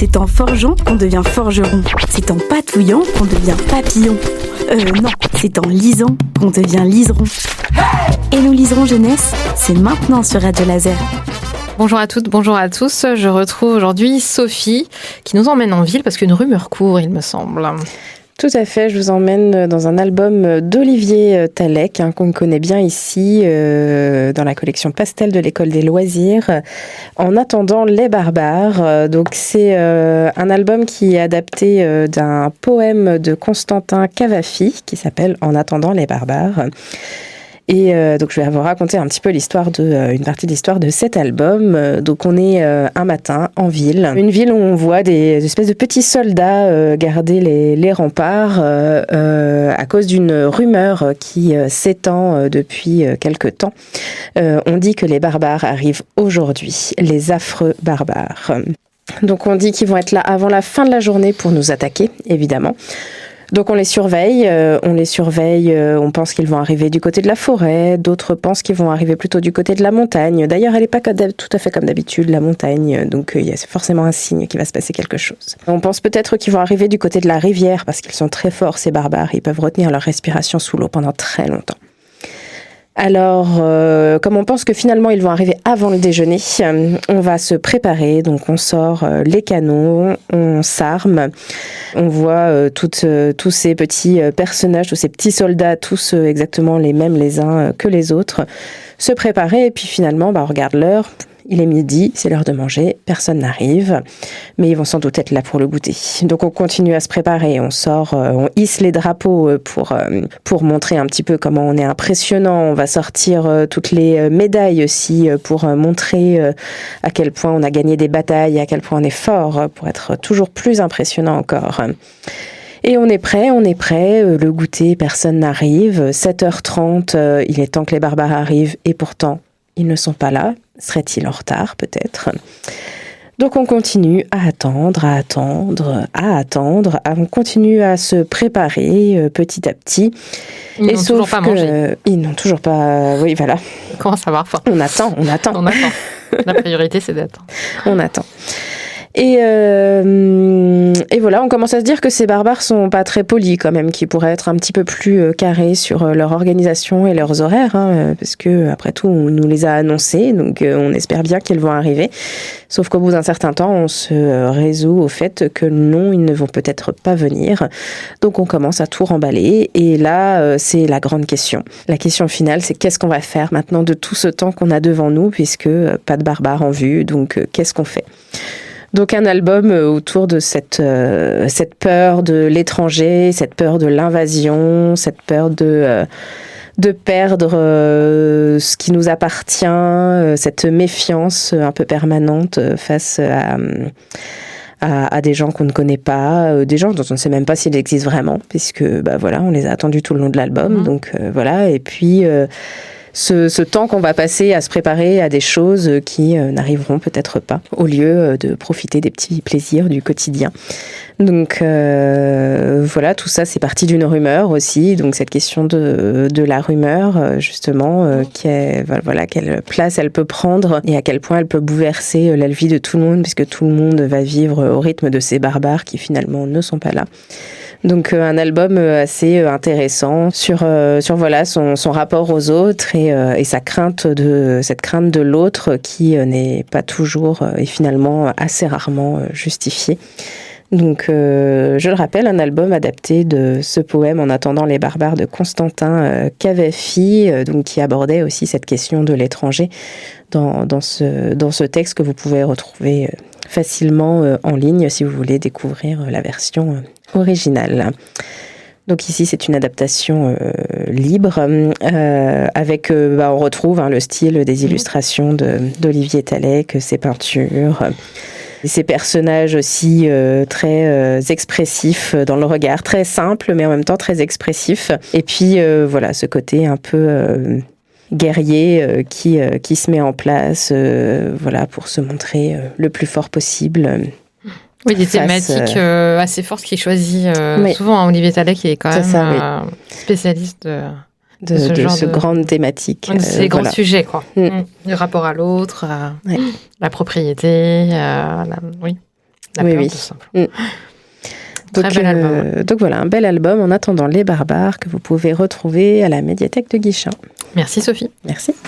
C'est en forgeant qu'on devient forgeron. C'est en patouillant qu'on devient papillon. Non, c'est en lisant qu'on devient liseron. Et nous liserons jeunesse, c'est maintenant sur Radio Laser. Bonjour à toutes, bonjour à tous. Je retrouve aujourd'hui Sophie qui nous emmène en ville parce qu'une rumeur court, il me semble. Tout à fait, je vous emmène dans un album d'Olivier Talek, qu'on connaît bien ici, dans la collection Pastel de l'École des loisirs, En attendant les barbares. Donc c'est un album qui est adapté d'un poème de Constantin Cavafy qui s'appelle En attendant les barbares. Et donc je vais vous raconter un petit peu une partie de l'histoire de cet album. Donc on est un matin en ville, une ville où on voit des espèces de petits soldats garder les remparts à cause d'une rumeur qui s'étend depuis quelque temps. On dit que les barbares arrivent aujourd'hui, les affreux barbares. Donc on dit qu'ils vont être là avant la fin de la journée pour nous attaquer, évidemment. Donc on les surveille, on pense qu'ils vont arriver du côté de la forêt, d'autres pensent qu'ils vont arriver plutôt du côté de la montagne. D'ailleurs, elle n'est pas tout à fait comme d'habitude, la montagne, donc il y a forcément un signe qu'il va se passer quelque chose. On pense peut-être qu'ils vont arriver du côté de la rivière, parce qu'ils sont très forts, ces barbares, ils peuvent retenir leur respiration sous l'eau pendant très longtemps. Alors, comme on pense que finalement ils vont arriver avant le déjeuner, on va se préparer. Donc on sort les canons, on s'arme, on voit tous ces petits personnages, tous ces petits soldats, tous exactement les mêmes les uns que les autres, se préparer. Et puis finalement, on regarde l'heure. Il est midi, c'est l'heure de manger, personne n'arrive, mais ils vont sans doute être là pour le goûter. Donc on continue à se préparer, on sort, on hisse les drapeaux pour montrer un petit peu comment on est impressionnant. On va sortir toutes les médailles aussi pour montrer à quel point on a gagné des batailles, à quel point on est fort, pour être toujours plus impressionnant encore. Et on est prêt, le goûter, personne n'arrive. 7h30, il est temps que les barbares arrivent, et pourtant, ils ne sont pas là. Serait-il en retard, peut-être ? Donc on continue à attendre. On continue à se préparer petit à petit. Ils n'ont toujours pas mangé. Ils n'ont toujours pas... Oui, voilà. Comment ça va ? On attend. La priorité, c'est d'attendre. On attend. Et voilà, on commence à se dire que ces barbares sont pas très polis quand même, qui pourraient être un petit peu plus carrés sur leur organisation et leurs horaires, parce que après tout, on nous les a annoncés, donc on espère bien qu'ils vont arriver. Sauf qu'au bout d'un certain temps, on se résout au fait que non, ils ne vont peut-être pas venir. Donc on commence à tout remballer, et là, c'est la grande question. La question finale, c'est qu'est-ce qu'on va faire maintenant de tout ce temps qu'on a devant nous, puisque pas de barbares en vue, donc qu'est-ce qu'on fait ? Donc un album autour de cette peur de l'étranger, cette peur de l'invasion, cette peur de perdre ce qui nous appartient, cette méfiance un peu permanente face à des gens qu'on ne connaît pas, des gens dont on ne sait même pas s'ils existent vraiment, puisque on les a attendus tout le long de l'album. Donc voilà, et puis ce temps qu'on va passer à se préparer à des choses qui n'arriveront peut-être pas, au lieu de profiter des petits plaisirs du quotidien. Donc voilà, tout ça c'est parti d'une rumeur aussi, donc cette question de la rumeur justement, quelle place elle peut prendre et à quel point elle peut bouleverser la vie de tout le monde, puisque tout le monde va vivre au rythme de ces barbares qui finalement ne sont pas là. Donc un album assez intéressant sur son rapport aux autres et cette crainte de l'autre qui n'est pas toujours et finalement assez rarement justifiée. Donc je le rappelle, un album adapté de ce poème En attendant les barbares de Constantin Cavafy, donc qui abordait aussi cette question de l'étranger dans ce texte que vous pouvez retrouver facilement en ligne si vous voulez découvrir la version originale. Donc ici, c'est une adaptation libre avec, on retrouve le style des illustrations d'Olivier Talek, ses peintures, ces personnages aussi très expressifs dans le regard, très simples mais en même temps très expressifs. Et puis ce côté un peu guerrier qui se met en place pour se montrer le plus fort possible. Oui, des thématiques assez fortes qu'il choisit souvent. Olivier Talek, qui est quand même spécialiste de ce grande thématique. De ces grands sujets, quoi. Du rapport à l'autre, la propriété, oui. La peur, tout simplement. Donc voilà, un bel album En attendant les barbares que vous pouvez retrouver à la médiathèque de Guichen. Merci Sophie. Merci.